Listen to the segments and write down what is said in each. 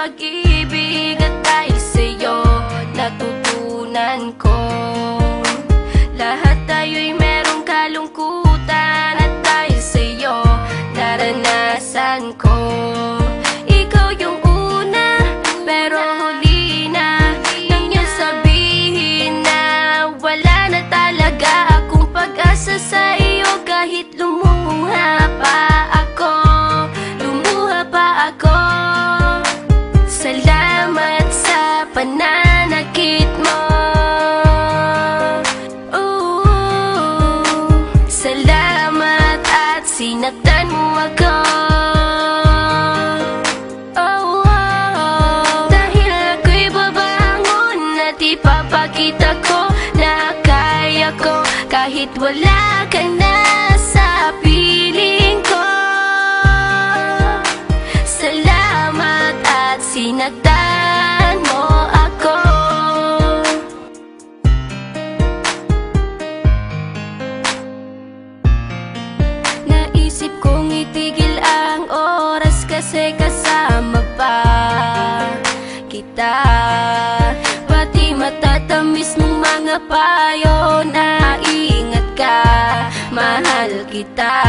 pag-ibig at dahil sa'yo natutunan ko. Lahat tayo'y merong kalungkutan at dahil sa'yo naranasan ko. Ikaw yung una pero huli na nang iyong sabihin na wala na talaga akong pag-asa sa iyo. Kahit lumuha pa ako, salamat sa pananakit mo. Salamat at sinaktan mo ako. Dahil ako'y babangon at ipapakita ko na kaya ko kahit wala ka na sa piling ko. Salamat at sinaktan mo ako. Naisip kong itigil ang oras kasi kasama pa kita. Pati matatamis mong mga payo na ingat ka, mahal kita.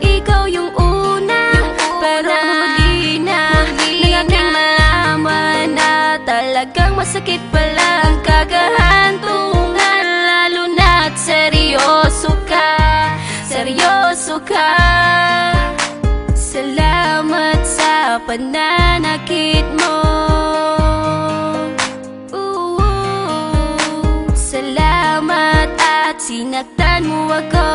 Ikaw yung una pero huli na nang aking malaman na talagang masakit pala ang kagahantungan. Lalo na't seryoso ka, seryoso ka. Salamat sa pananakit mo. Salamat at sinaktan mo ako.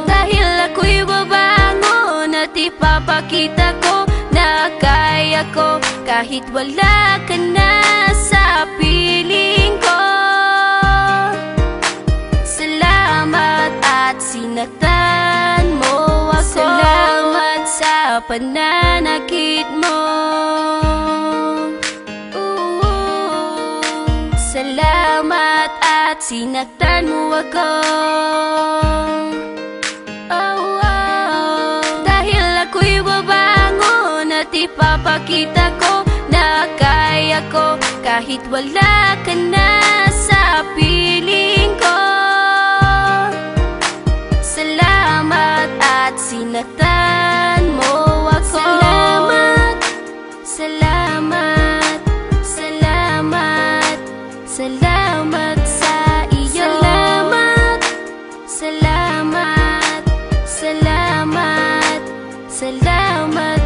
Dahil ako'y babangon at ipapakita ko na kaya ko kahit wala ka na sa piling ko. Salamat at sinaktan mo ako. Salamat sa pananakit mo. Salamat at sinaktan mo ako. Dahil ako'y babangon at ipapakita ko na kaya ko kahit wala ka na sa piling ko. Salamat at sinaktan mo ako. Salamat, salamat, salamat, salamat sa iyo. Salamat, salamat, salamat, salamat.